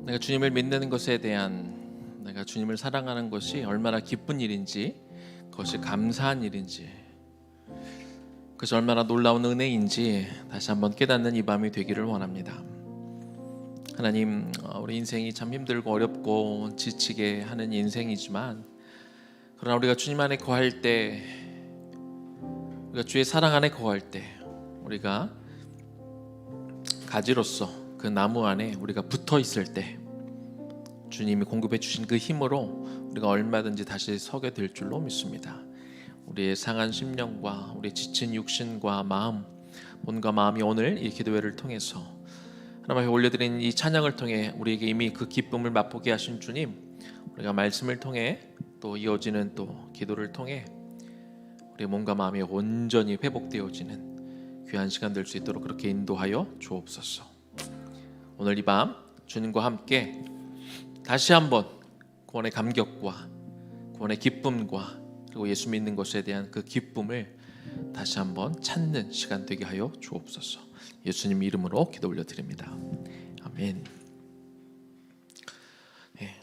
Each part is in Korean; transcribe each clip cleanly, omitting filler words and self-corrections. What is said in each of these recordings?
내가 주님을 믿는 것에 대한, 내가 주님을 사랑하는 것이 얼마나 기쁜 일인지, 그것이 감사한 일인지, 그것이 얼마나 놀라운 은혜인지 다시 한번 깨닫는 이 밤이 되기를 원합니다. 하나님, 우리 인생이 참 힘들고 어렵고 지치게 하는 인생이지만, 그러나 우리가 주님 안에 거할 때, 우리가 주의 사랑 안에 거할 때, 우리가 가지로서 그 나무 안에 우리가 붙어 있을 때 주님이 공급해 주신 그 힘으로 우리가 얼마든지 다시 서게 될 줄로 믿습니다. 우리의 상한 심령과 우리의 지친 육신과 마음, 몸과 마음이 오늘 이 기도회를 통해서 하나님 앞에 올려드린 이 찬양을 통해 우리에게 이미 그 기쁨을 맛보게 하신 주님, 우리가 말씀을 통해 또 이어지는 또 기도를 통해 우리의 몸과 마음이 온전히 회복되어지는 귀한 시간 될 수 있도록 그렇게 인도하여 주옵소서. 오늘 이 밤 주님과 함께 다시 한번 구원의 감격과 구원의 기쁨과 그리고 예수 믿는 것에 대한 그 기쁨을 다시 한번 찾는 시간 되게 하여 주옵소서. 예수님 이름으로 기도 올려드립니다. 아멘. 네.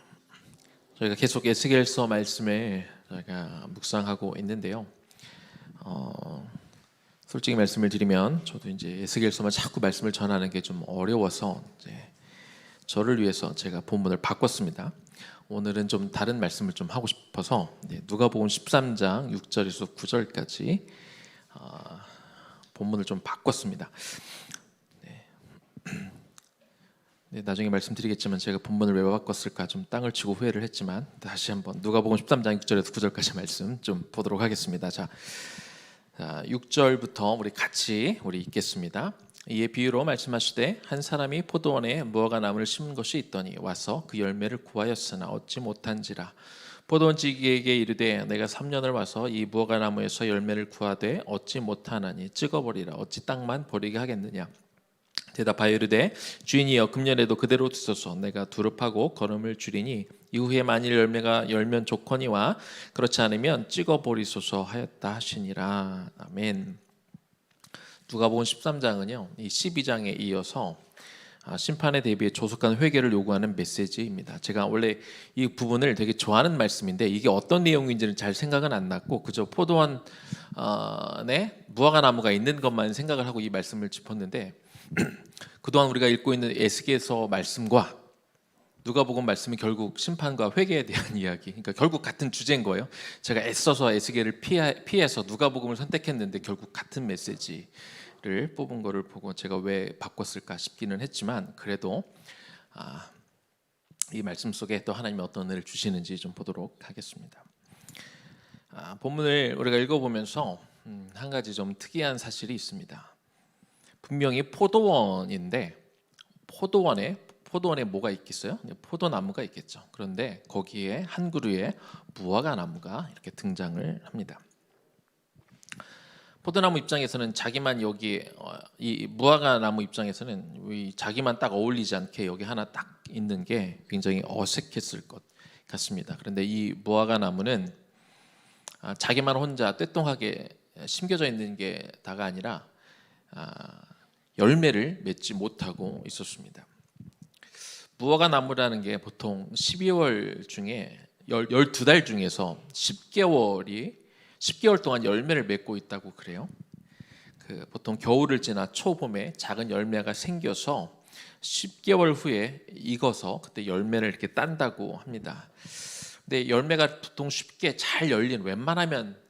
저희가 계속 에스겔서 말씀을 저희가 묵상하고 있는데요. 솔직히 말씀을 드리면 저도 이제 에스겔서만 자꾸 말씀을 전하는 게 좀 어려워서 이제 저를 위해서 제가 본문을 바꿨습니다. 오늘은 좀 다른 말씀을 좀 하고 싶어서 누가복음 13장 6절에서 9절까지 본문을 좀 바꿨습니다. 나중에 말씀드리겠지만 제가 본문을 왜 바꿨을까 좀 땅을 치고 후회를 했지만 다시 한번 누가복음 13장 6절에서 9절까지 말씀 좀 보도록 하겠습니다. 자, 6절부터 우리 같이 읽겠습니다. 이에 비유로 말씀하시되 한 사람이 포도원에 무화과 나무를 심은 것이 있더니 와서 그 열매를 구하였으나 얻지 못한지라. 포도원 지기에게 이르되 내가 3년을 와서 이 무화과 나무에서 열매를 구하되 얻지 못하나니 찍어버리라. 어찌 땅만 버리게 하겠느냐. 대답하여 이르되 주인이여 금년에도 그대로 두소서. 내가 두릅하고 거름을 줄이니 이후에 만일 열매가 열면 좋거니와 그렇지 않으면 찍어버리소서 하였다 하시니라. 아멘. 누가복음 13장은요 이 12장에 이어서 심판에 대비해 조속한 회개를 요구하는 메시지입니다. 제가 원래 이 부분을 되게 좋아하는 말씀인데 이게 어떤 내용인지는 잘 생각은 안 났고 그저 포도원에 무화과 나무가 있는 것만 생각을 하고 이 말씀을 짚었는데 그동안 우리가 읽고 있는 에스겔서 말씀과 누가복음 말씀이 결국 심판과 회개에 대한 이야기, 그러니까 결국 같은 주제인 거예요. 제가 애써서 에스겔을 피해서 누가복음을 선택했는데 결국 같은 메시지를 뽑은 거를 보고 제가 왜 바꿨을까 싶기는 했지만 그래도 이 말씀 속에 또 하나님이 어떤 은혜를 주시는지 좀 보도록 하겠습니다. 본문을 우리가 읽어보면서 한 가지 좀 특이한 사실이 있습니다. 분명히 포도원인데 포도원에 뭐가 있겠어요? 포도나무가 있겠죠. 그런데 거기에 한 그루의 무화과 나무가 이렇게 등장을 합니다. 포도나무 입장에서는 자기만 여기 이 무화과 나무 입장에서는 자기만 딱 어울리지 않게 여기 하나 딱 있는 게 굉장히 어색했을 것 같습니다. 그런데 이 무화과 나무는 자기만 혼자 떼똥하게 심겨져 있는 게 다가 아니라 열매를 맺지 못하고 있었습니다. 무화과 나무라는 게 보통 12월 중에 12달 중에서 10개월 동안 열매를 맺고 있다고 그래요. 보통 겨울을 지나 초봄에 작은 열매가 생겨서 10개월 후에 익어서 그때 열매를 이렇게 딴다고 합니다. 근데 열매가 보통 쉽게 잘 열린 웬만하면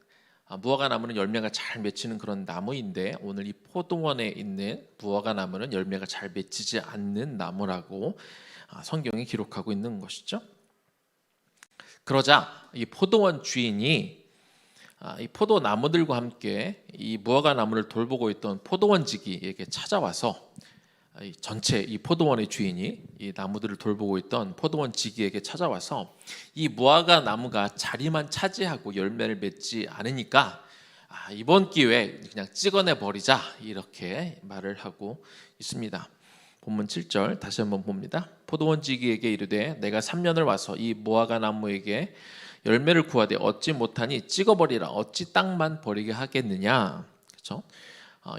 무화과 나무는 열매가 잘 맺히는 그런 나무인데 오늘 이 포도원에 있는 무화과 나무는 열매가 잘 맺히지 않는 나무라고 성경이 기록하고 있는 것이죠. 그러자 이 포도원 주인이 이 포도나무들과 함께 이 무화과 나무를 돌보고 있던 포도원지기에게 찾아와서 전체 이 포도원의 주인이 이 나무들을 돌보고 있던 포도원지기에게 찾아와서 이 무화과 나무가 자리만 차지하고 열매를 맺지 않으니까 이번 기회에 그냥 찍어내 버리자 이렇게 말을 하고 있습니다. 본문 7절 다시 한번 봅니다. 포도원지기에게 이르되 내가 3년을 와서 이 무화과 나무에게 열매를 구하되 얻지 못하니 찍어버리라. 어찌 땅만 버리게 하겠느냐. 그렇죠?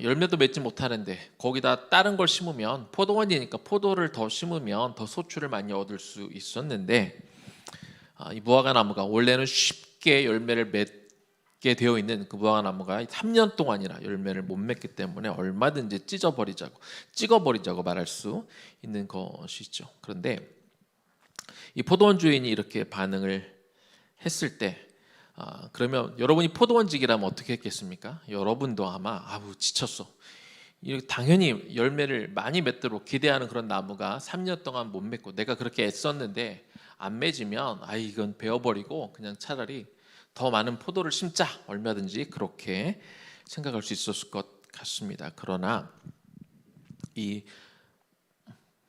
열매도 맺지 못하는데 거기다 다른 걸 심으면 포도원이니까 포도를 더 심으면 더 소출을 많이 얻을 수 있었는데 이 무화과 나무가 원래는 쉽게 열매를 맺게 되어 있는 그 무화과 나무가 3년 동안이나 열매를 못 맺기 때문에 얼마든지 찍어버리자고 말할 수 있는 것이죠. 그런데 이 포도원 주인이 이렇게 반응을 했을 때 그러면 여러분이 포도원직이라면 어떻게 했겠습니까? 여러분도 아마 지쳤어. 당연히 열매를 많이 맺도록 기대하는 그런 나무가 3년 동안 못 맺고 내가 그렇게 애썼는데 안 맺으면 이건 베어버리고 그냥 차라리 더 많은 포도를 심자, 얼마든지 그렇게 생각할 수 있었을 것 같습니다. 그러나 이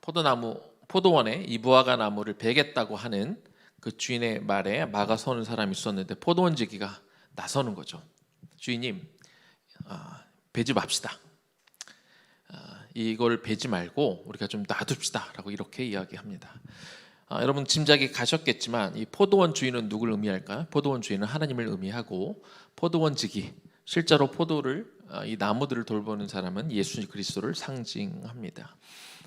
포도원에 이 무화과 나무를 베겠다고 하는 그 주인의 말에 막아서는 사람이 있었는데 포도원지기가 나서는 거죠. 주인님, 베지 맙시다. 이걸 베지 말고 우리가 좀 놔둡시다라고 이렇게 이야기합니다. 여러분 짐작이 가셨겠지만 이 포도원 주인은 누구를 의미할까요? 포도원 주인은 하나님을 의미하고 포도원지기, 실제로 포도를 이 나무들을 돌보는 사람은 예수 그리스도를 상징합니다.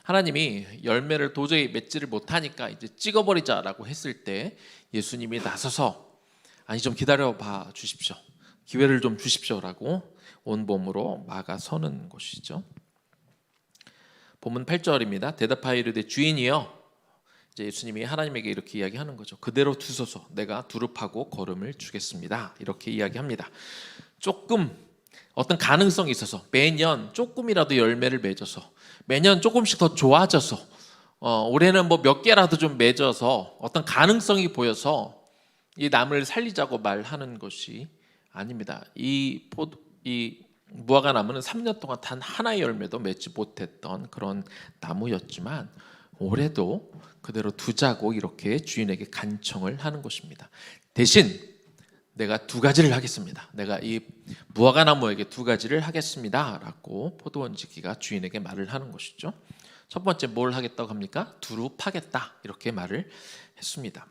하나님이 열매를 도저히 맺지를 못하니까 이제 찍어버리자라고 했을 때 예수님이 나서서 좀 기다려 봐 주십시오. 기회를 좀 주십시오라고 온몸으로 막아서는 것이죠. 본문 8절입니다. 대답하여 이르되 주인이여, 이제 예수님이 하나님에게 이렇게 이야기하는 거죠. 그대로 두소서, 내가 두릅하고 거름을 주겠습니다. 이렇게 이야기합니다. 조금 어떤 가능성이 있어서 매년 조금이라도 열매를 맺어서 매년 조금씩 더 좋아져서 올해는 몇 개라도 좀 맺어서 어떤 가능성이 보여서 이 나무를 살리자고 말하는 것이 아닙니다. 이 무화과 나무는 3년 동안 단 하나의 열매도 맺지 못했던 그런 나무였지만 올해도 그대로 두자고 이렇게 주인에게 간청을 하는 것입니다. 대신 내가 두 가지를 하겠습니다. 내가 이 무화과 나무에게 두 가지를 하겠습니다 라고 포도원지기가 주인에게 말을 하는 것이죠. 첫 번째 뭘 하겠다고 합니까? 두릅하겠다 이렇게 말을 했습니다.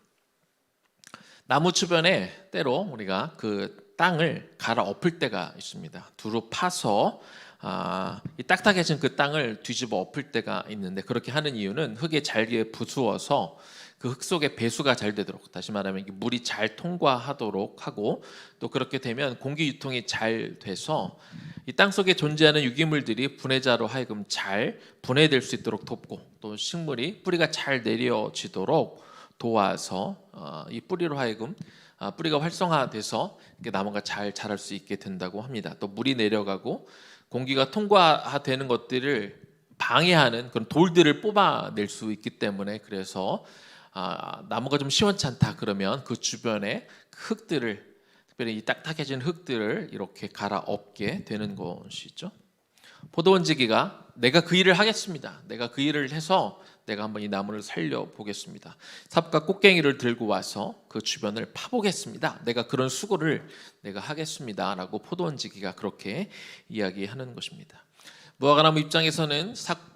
나무 주변에 때로 우리가 그 땅을 갈아 엎을 때가 있습니다. 두루 파서 이 딱딱해진 그 땅을 뒤집어 엎을 때가 있는데 그렇게 하는 이유는 흙에 잘게 부수어서 그 흙 속에 배수가 잘 되도록, 다시 말하면 물이 잘 통과하도록 하고 또 그렇게 되면 공기 유통이 잘 돼서 이 땅 속에 존재하는 유기물들이 분해자로 하여금 잘 분해될 수 있도록 돕고 또 식물이 뿌리가 잘 내려지도록 도와서 이 뿌리로 하여금 뿌리가 활성화돼서 나무가 잘 자랄 수 있게 된다고 합니다. 또 물이 내려가고 공기가 통과되는 것들을 방해하는 그런 돌들을 뽑아낼 수 있기 때문에 그래서 나무가 좀 시원찮다 그러면 그 주변에 흙들을, 특별히 이 딱딱해진 흙들을 이렇게 갈아 엎게 되는 것이죠. 포도원지기가 내가 그 일을 하겠습니다. 내가 그 일을 해서 내가 한번 이 나무를 살려보겠습니다. 삽과 꽃갱이를 들고 와서 그 주변을 파보겠습니다. 내가 그런 수고를 내가 하겠습니다 라고 포도원지기가 그렇게 이야기하는 것입니다. 무화과나무 입장에서는 삽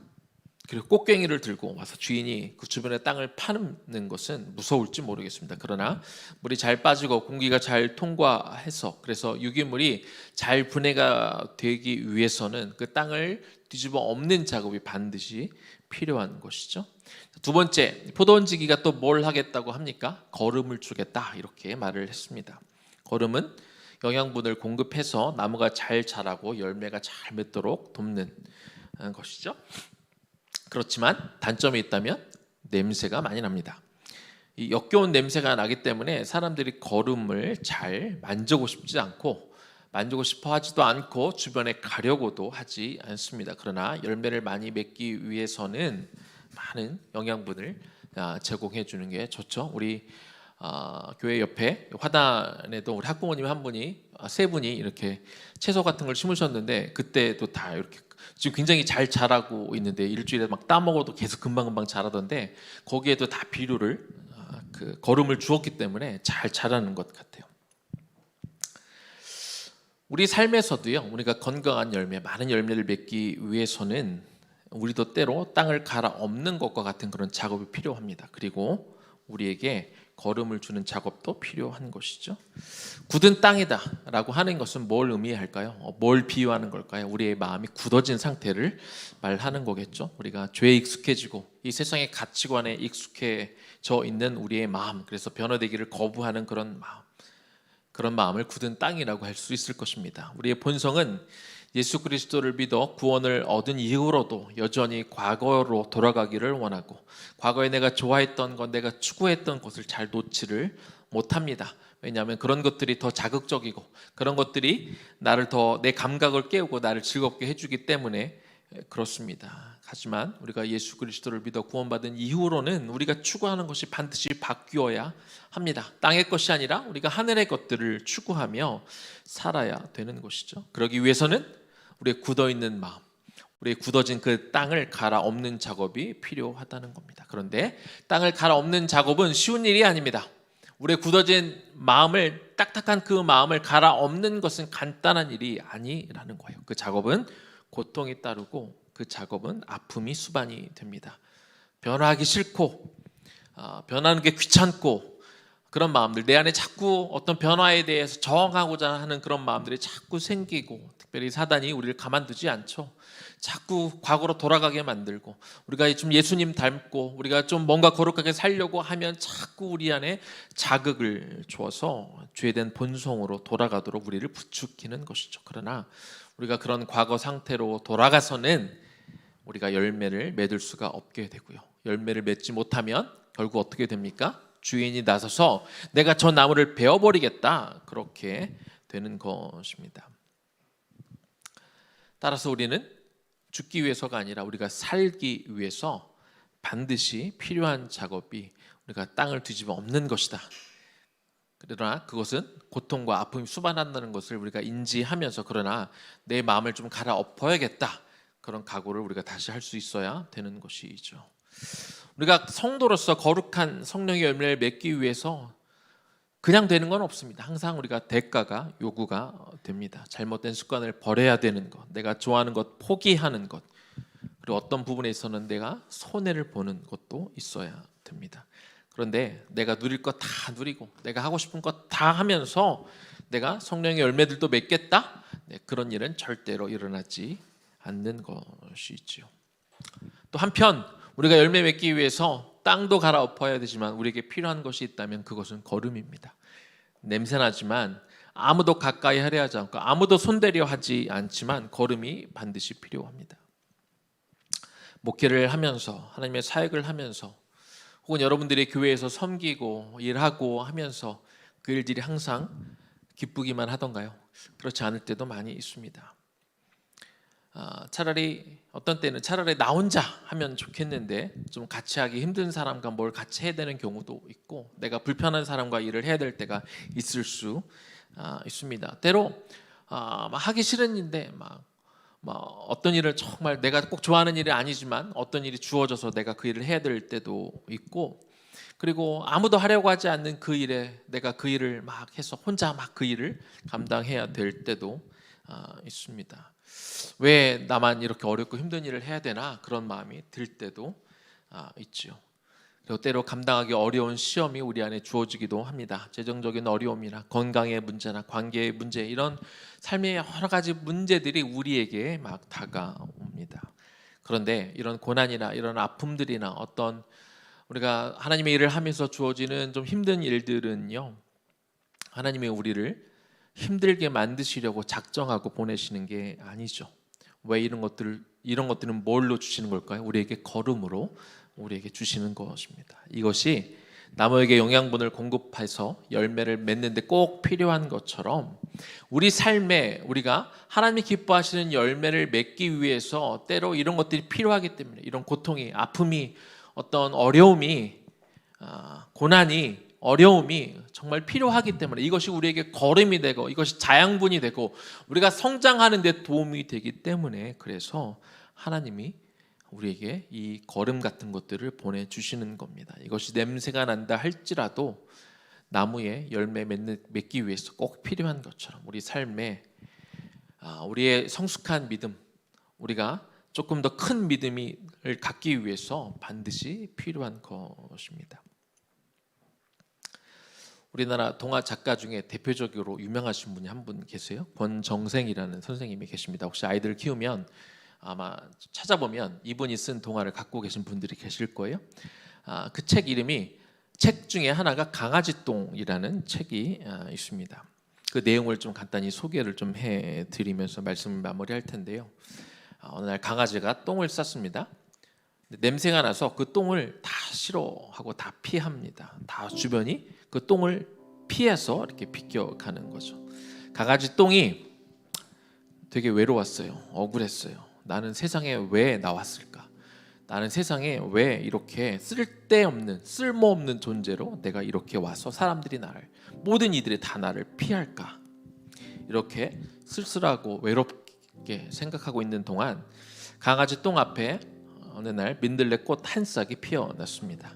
그리고 꽃갱이를 들고 와서 주인이 그 주변의 땅을 파는 것은 무서울지 모르겠습니다. 그러나 물이 잘 빠지고 공기가 잘 통과해서 그래서 유기물이 잘 분해가 되기 위해서는 그 땅을 뒤집어 엎는 작업이 반드시 필요한 것이죠. 두 번째, 포도원지기가 또 뭘 하겠다고 합니까? 거름을 주겠다 이렇게 말을 했습니다. 거름은 영양분을 공급해서 나무가 잘 자라고 열매가 잘 맺도록 돕는 것이죠. 그렇지만 단점이 있다면 냄새가 많이 납니다. 이 역겨운 냄새가 나기 때문에 사람들이 거름을 잘 만지고 싶지 않고 만지고 싶어 하지도 않고 주변에 가려고도 하지 않습니다. 그러나 열매를 많이 맺기 위해서는 많은 영양분을 제공해 주는 게 좋죠. 우리 교회 옆에 화단에도 우리 학부모님 한 분이 세 분이 이렇게 채소 같은 걸 심으셨는데 그때도 다 이렇게 지금 굉장히 잘 자라고 있는데 일주일에 막 따먹어도 계속 금방금방 자라던데 거기에도 다 비료를 그 거름을 주었기 때문에 잘 자라는 것 같아요. 우리 삶에서도요, 우리가 건강한 열매, 많은 열매를 맺기 위해서는 우리도 때로 땅을 갈아 엎는 것과 같은 그런 작업이 필요합니다. 그리고 우리에게 걸음을 주는 작업도 필요한 것이죠. 굳은 땅이다라고 하는 것은 뭘 의미할까요? 뭘 비유하는 걸까요? 우리의 마음이 굳어진 상태를 말하는 거겠죠. 우리가 죄에 익숙해지고 이 세상의 가치관에 익숙해져 있는 우리의 마음, 그래서 변화되기를 거부하는 그런 마음을 굳은 땅이라고 할 수 있을 것입니다. 우리의 본성은 예수 그리스도를 믿어 구원을 얻은 이후로도 여전히 과거로 돌아가기를 원하고, 과거에 내가 좋아했던 것, 내가 추구했던 것을 잘 놓지를 못합니다. 왜냐하면 그런 것들이 더 자극적이고 그런 것들이 나를 더, 내 감각을 깨우고 나를 즐겁게 해주기 때문에 그렇습니다. 하지만 우리가 예수 그리스도를 믿어 구원받은 이후로는 우리가 추구하는 것이 반드시 바뀌어야 합니다. 땅의 것이 아니라 우리가 하늘의 것들을 추구하며 살아야 되는 것이죠. 그러기 위해서는 우리의 굳어있는 마음, 우리의 굳어진 그 땅을 갈아엎는 작업이 필요하다는 겁니다. 그런데 땅을 갈아엎는 작업은 쉬운 일이 아닙니다. 우리의 굳어진 마음을, 딱딱한 그 마음을 갈아엎는 것은 간단한 일이 아니라는 거예요. 그 작업은 고통이 따르고 그 작업은 아픔이 수반이 됩니다. 변화하기 싫고 변하는 게 귀찮고 그런 마음들, 내 안에 자꾸 어떤 변화에 대해서 저항하고자 하는 그런 마음들이 자꾸 생기고, 특별히 사단이 우리를 가만두지 않죠. 자꾸 과거로 돌아가게 만들고, 우리가 좀 예수님 닮고 우리가 좀 뭔가 거룩하게 살려고 하면 자꾸 우리 안에 자극을 주어서 죄된 본성으로 돌아가도록 우리를 부추기는 것이죠. 그러나 우리가 그런 과거 상태로 돌아가서는 우리가 열매를 맺을 수가 없게 되고요. 열매를 맺지 못하면 결국 어떻게 됩니까? 주인이 나서서 내가 저 나무를 베어버리겠다, 그렇게 되는 것입니다. 따라서 우리는 죽기 위해서가 아니라 우리가 살기 위해서 반드시 필요한 작업이 우리가 땅을 뒤집어 엎는 것이다. 그러나 그것은 고통과 아픔이 수반한다는 것을 우리가 인지하면서, 그러나 내 마음을 좀 갈아엎어야겠다, 그런 각오를 우리가 다시 할 수 있어야 되는 것이죠. 우리가 성도로서 거룩한 성령의 열매를 맺기 위해서 그냥 되는 건 없습니다. 항상 우리가 대가가 요구가 됩니다. 잘못된 습관을 버려야 되는 것, 내가 좋아하는 것 포기하는 것, 그리고 어떤 부분에 있어서는 내가 손해를 보는 것도 있어야 됩니다. 그런데 내가 누릴 것 다 누리고 내가 하고 싶은 것 다 하면서 내가 성령의 열매들도 맺겠다? 그런 일은 절대로 일어나지 않는 것이지요. 또 한편 우리가 열매 맺기 위해서 땅도 갈아엎어야 되지만 우리에게 필요한 것이 있다면 그것은 걸음입니다. 냄새나지만 아무도 가까이 하려 하지 않고 아무도 손대려 하지 않지만 걸음이 반드시 필요합니다. 목회를 하면서, 하나님의 사역을 하면서, 혹은 여러분들이 교회에서 섬기고 일하고 하면서 그 일들이 항상 기쁘기만 하던가요? 그렇지 않을 때도 많이 있습니다. 차라리 어떤 때는 차라리 나 혼자 하면 좋겠는데 좀 같이 하기 힘든 사람과 뭘 같이 해야 되는 경우도 있고, 내가 불편한 사람과 일을 해야 될 때가 있을 수 있습니다. 때로 하기 싫은 일인데 어떤 일을 정말 내가 꼭 좋아하는 일이 아니지만 어떤 일이 주어져서 내가 그 일을 해야 될 때도 있고, 그리고 아무도 하려고 하지 않는 그 일에 내가 그 일을 막 해서 혼자 막 그 일을 감당해야 될 때도 있습니다. 왜 나만 이렇게 어렵고 힘든 일을 해야 되나, 그런 마음이 들 때도 있지요. 그리고 때로 감당하기 어려운 시험이 우리 안에 주어지기도 합니다. 재정적인 어려움이나 건강의 문제나 관계의 문제, 이런 삶의 여러 가지 문제들이 우리에게 막 다가옵니다. 그런데 이런 고난이나 이런 아픔들이나 어떤 우리가 하나님의 일을 하면서 주어지는 좀 힘든 일들은요, 하나님의 우리를 힘들게 만드시려고 작정하고 보내시는 게 아니죠. 왜 이런 것들은 뭘로 주시는 걸까요? 우리에게 걸음으로 우리에게 주시는 것입니다. 이것이 나무에게 영양분을 공급해서 열매를 맺는데 꼭 필요한 것처럼 우리 삶에 우리가 하나님이 기뻐하시는 열매를 맺기 위해서 때로 이런 것들이 필요하기 때문에, 이런 고통이, 아픔이, 어떤 어려움이, 고난이, 어려움이 정말 필요하기 때문에 이것이 우리에게 걸음이 되고 이것이 자양분이 되고 우리가 성장하는 데 도움이 되기 때문에, 그래서 하나님이 우리에게 이 걸음 같은 것들을 보내주시는 겁니다. 이것이 냄새가 난다 할지라도 나무에 열매 맺기 위해서 꼭 필요한 것처럼 우리 삶에 우리의 성숙한 믿음, 우리가 조금 더 큰 믿음을 갖기 위해서 반드시 필요한 것입니다. 우리나라 동화 작가 중에 대표적으로 유명하신 분이 한 분 계세요. 권정생이라는 선생님이 계십니다. 혹시 아이들 키우면 아마 찾아보면 이분이 쓴 동화를 갖고 계신 분들이 계실 거예요. 그 책 이름이, 책 중에 하나가 강아지똥이라는 책이 있습니다. 그 내용을 좀 간단히 소개를 좀 해드리면서 말씀을 마무리할 텐데요. 어느 날 강아지가 똥을 쌌습니다. 냄새가 나서 그 똥을 다 싫어하고 다 피합니다. 다 주변이 그 똥을 피해서 이렇게 비껴가는 거죠. 강아지 똥이 되게 외로웠어요. 억울했어요. 나는 세상에 왜 나왔을까? 나는 세상에 왜 이렇게 쓸데없는, 쓸모없는 존재로 내가 이렇게 와서 사람들이 나를, 모든 이들이 다 나를 피할까? 이렇게 쓸쓸하고 외롭게 생각하고 있는 동안 강아지 똥 앞에 어느 날 민들레 꽃 한 싹이 피어났습니다.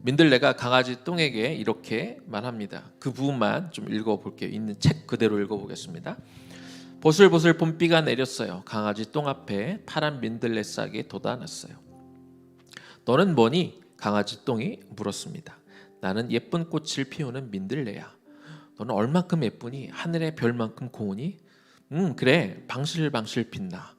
민들레가 강아지 똥에게 이렇게 말합니다. 그 부분만 좀 읽어볼게요. 있는 책 그대로 읽어보겠습니다. 보슬보슬 봄비가 내렸어요. 강아지 똥 앞에 파란 민들레 싹이 돋아났어요. 너는 뭐니? 강아지 똥이 물었습니다. 나는 예쁜 꽃을 피우는 민들레야. 너는 얼만큼 예쁘니? 하늘의 별만큼 고우니? 그래, 방실방실 빛나.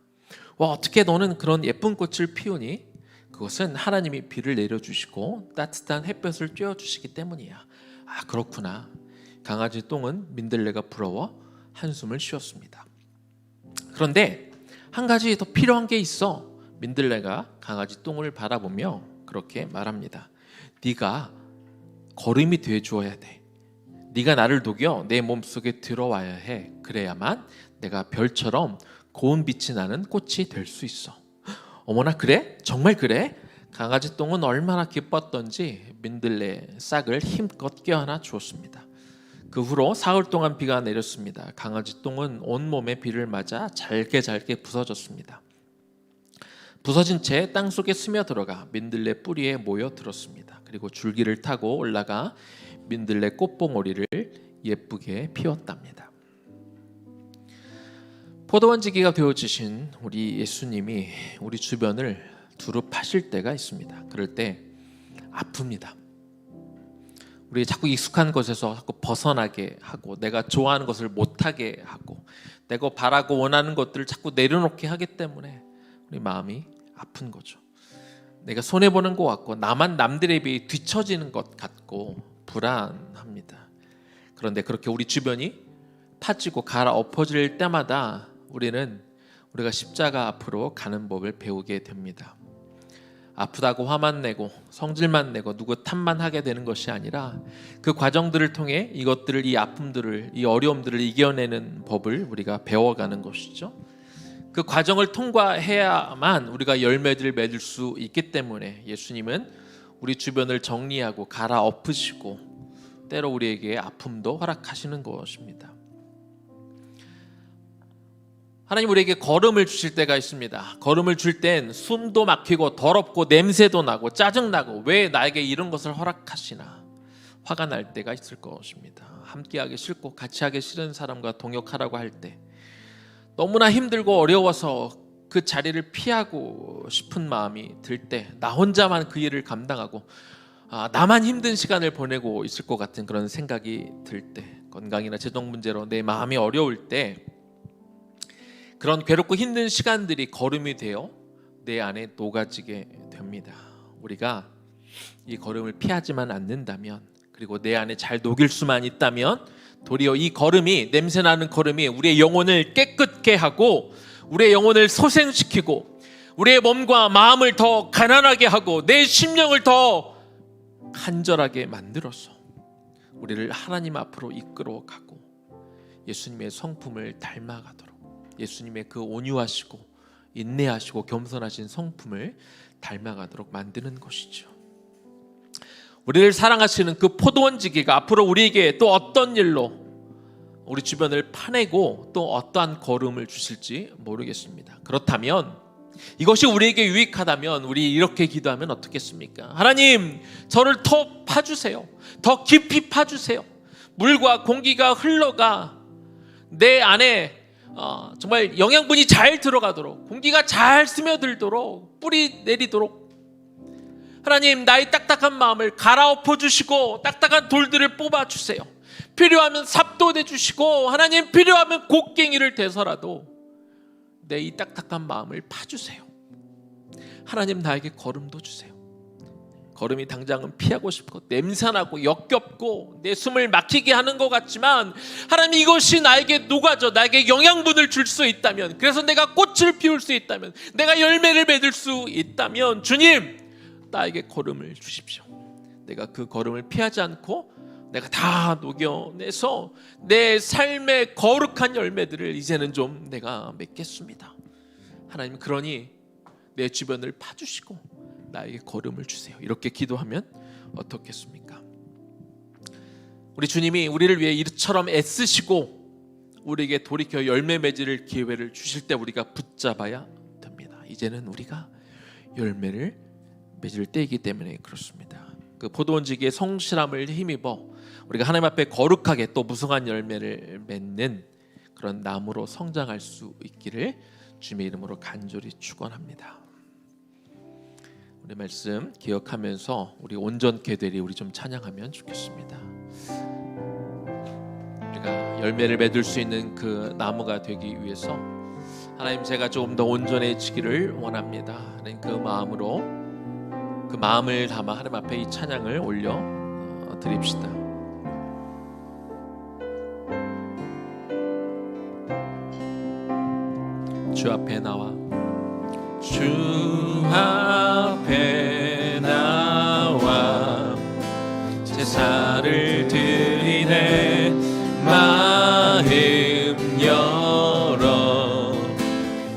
와, 어떻게 너는 그런 예쁜 꽃을 피우니? 그것은 하나님이 비를 내려주시고 따뜻한 햇볕을 쬐어주시기 때문이야. 아, 그렇구나. 강아지 똥은 민들레가 부러워 한숨을 쉬었습니다. 그런데 한 가지 더 필요한 게 있어. 민들레가 강아지 똥을 바라보며 그렇게 말합니다. 네가 걸음이 되어줘야 돼. 네가 나를 녹여 내 몸속에 들어와야 해. 그래야만 내가 별처럼 고운 빛이 나는 꽃이 될 수 있어. 어머나, 그래? 정말 그래? 강아지 똥은 얼마나 기뻤던지 민들레 싹을 힘껏 껴안아 주었습니다. 그 후로 사흘 동안 비가 내렸습니다. 강아지 똥은 온몸에 비를 맞아 잘게 부서졌습니다. 부서진 채 땅속에 스며들어가 민들레 뿌리에 모여들었습니다. 그리고 줄기를 타고 올라가 민들레 꽃봉오리를 예쁘게 피웠답니다. 포도원지기가 되어주신 우리 예수님이 우리 주변을 두루 파실 때가 있습니다. 그럴 때 아픕니다. 우리 자꾸 익숙한 것에서 자꾸 벗어나게 하고, 내가 좋아하는 것을 못하게 하고, 내가 바라고 원하는 것들을 자꾸 내려놓게 하기 때문에 우리 마음이 아픈 거죠. 내가 손해보는 것 같고, 나만 남들에 비해 뒤처지는 것 같고 불안합니다. 그런데 그렇게 우리 주변이 파지고 갈아엎어질 때마다 우리가 십자가 앞으로 가는 법을 배우게 됩니다. 아프다고 화만 내고 성질만 내고 누구 탓만 하게 되는 것이 아니라 그 과정들을 통해 이것들을, 이 아픔들을, 이 어려움들을 이겨내는 법을 우리가 배워가는 것이죠. 그 과정을 통과해야만 우리가 열매들을 맺을 수 있기 때문에 예수님은 우리 주변을 정리하고 갈아엎으시고 때로 우리에게 아픔도 허락하시는 것입니다. 하나님 우리에게 걸음을 주실 때가 있습니다. 걸음을 줄 땐 숨도 막히고 더럽고 냄새도 나고 짜증나고 왜 나에게 이런 것을 허락하시나 화가 날 때가 있을 것입니다. 함께하기 싫고 같이 하기 싫은 사람과 동역하라고 할 때, 너무나 힘들고 어려워서 그 자리를 피하고 싶은 마음이 들 때, 나 혼자만 그 일을 감당하고 나만 힘든 시간을 보내고 있을 것 같은 그런 생각이 들 때, 건강이나 재정 문제로 내 마음이 어려울 때, 그런 괴롭고 힘든 시간들이 걸음이 되어 내 안에 녹아지게 됩니다. 우리가 이 걸음을 피하지만 않는다면, 그리고 내 안에 잘 녹일 수만 있다면 도리어 이 걸음이, 냄새나는 걸음이 우리의 영혼을 깨끗게 하고 우리의 영혼을 소생시키고 우리의 몸과 마음을 더 가난하게 하고 내 심령을 더 간절하게 만들어서 우리를 하나님 앞으로 이끌어가고 예수님의 성품을 닮아가도록, 예수님의 그 온유하시고 인내하시고 겸손하신 성품을 닮아가도록 만드는 것이죠. 우리를 사랑하시는 그 포도원지기가 앞으로 우리에게 또 어떤 일로 우리 주변을 파내고 또 어떠한 걸음을 주실지 모르겠습니다. 그렇다면, 이것이 우리에게 유익하다면 우리 이렇게 기도하면 어떻겠습니까? 하나님, 저를 더 파주세요. 더 깊이 파주세요. 물과 공기가 흘러가 내 안에 정말 영양분이 잘 들어가도록, 공기가 잘 스며들도록, 뿌리 내리도록 하나님, 나의 딱딱한 마음을 갈아엎어 주시고 딱딱한 돌들을 뽑아 주세요. 필요하면 삽도 내주시고 하나님 필요하면 곡괭이를 대서라도 내 이 딱딱한 마음을 파주세요. 하나님 나에게 걸음도 주세요. 걸음이 당장은 피하고 싶고 냄새나고 역겹고 내 숨을 막히게 하는 것 같지만 하나님 이것이 나에게 녹아져 나에게 영양분을 줄 수 있다면, 그래서 내가 꽃을 피울 수 있다면, 내가 열매를 맺을 수 있다면 주님 나에게 걸음을 주십시오. 내가 그 걸음을 피하지 않고 내가 다 녹여내서 내 삶의 거룩한 열매들을 이제는 좀 내가 맺겠습니다. 하나님 그러니 내 주변을 파주시고 나에게 걸음을 주세요. 이렇게 기도하면 어떻겠습니까? 우리 주님이 우리를 위해 이처럼 애쓰시고 우리에게 돌이켜 열매 맺을 기회를 주실 때 우리가 붙잡아야 됩니다. 이제는 우리가 열매를 맺을 때이기 때문에 그렇습니다. 그 포도원지기의 성실함을 힘입어 우리가 하나님 앞에 거룩하게 또 무성한 열매를 맺는 그런 나무로 성장할 수 있기를 주님의 이름으로 간절히 축원합니다. 우리 말씀 기억하면서 우리 온전케 되리 우리 좀 찬양하면 좋겠습니다. 우리가 열매를 맺을 수 있는 그 나무가 되기 위해서 하나님 제가 조금 더 온전해지기를 원합니다. 하나님 그 마음으로 그 마음을 담아 하나님 앞에 이 찬양을 올려 드립시다. 주 앞에 나와 주 앞에 나와 제사를 드리네 마음 열어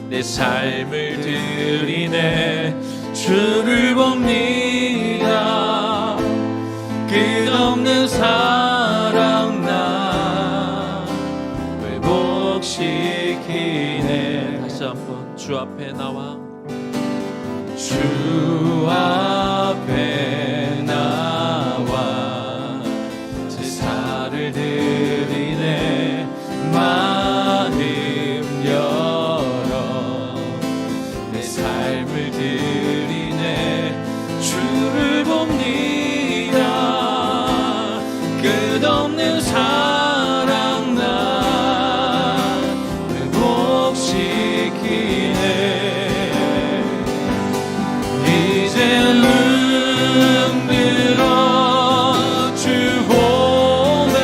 내 삶을 드리네 주를 봅니다 끝없는 사랑 나 회복시키네 다시 한번 주 앞에 나와 주 앞에 나와 제사를 드리네 마음 열어 내 삶을 드리네 주를 봅니다 끝없는 사랑 나 회복시키네 이제 눈 들어 주 보네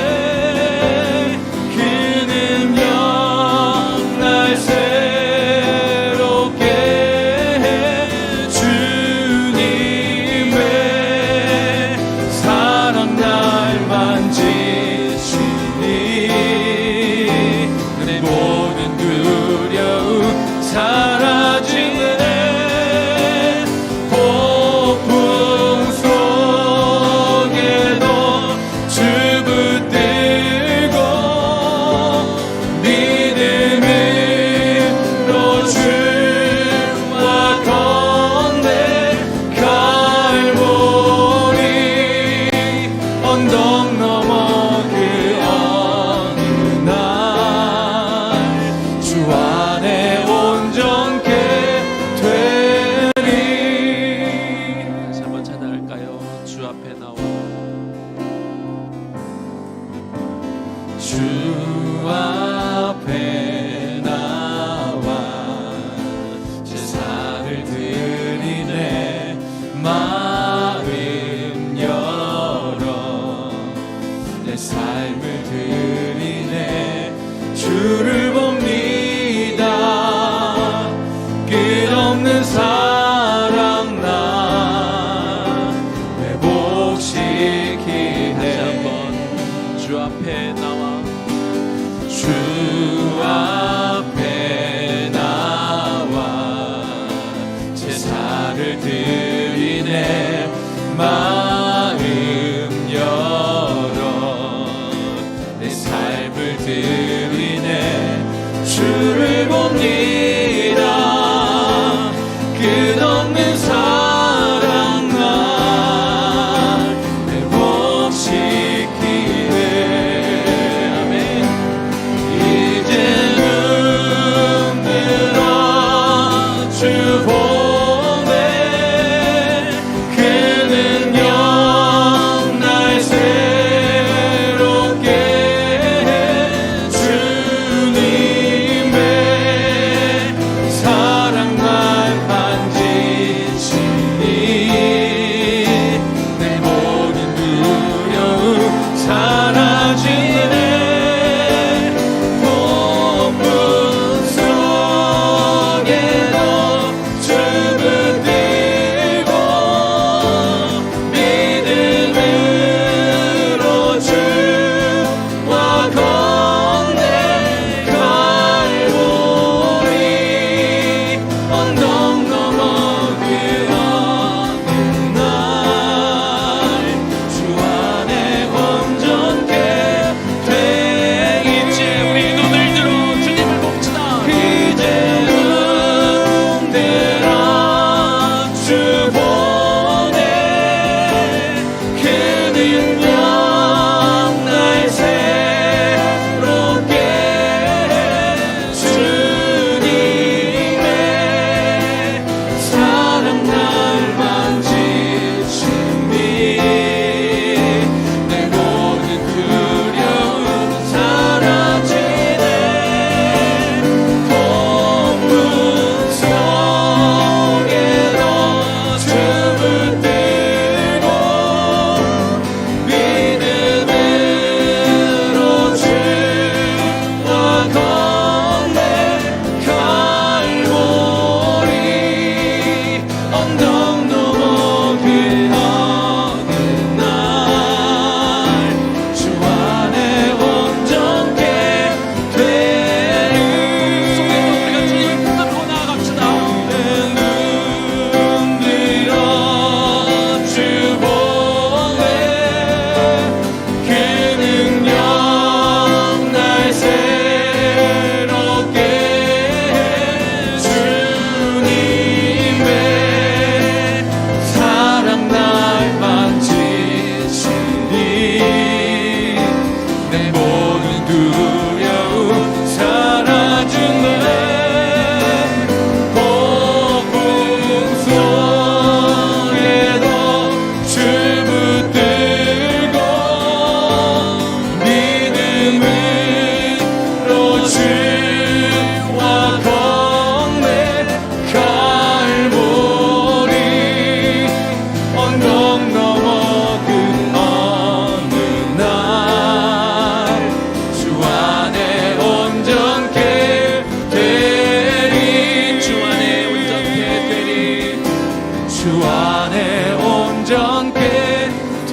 그 능력 날 새롭게 해 주님의 사랑 날 만지시니 내 모든 두려움 사라지네 주를 봅니다 끝없는 사랑 나 회복시키네 다시 한번 주 앞에 나와 주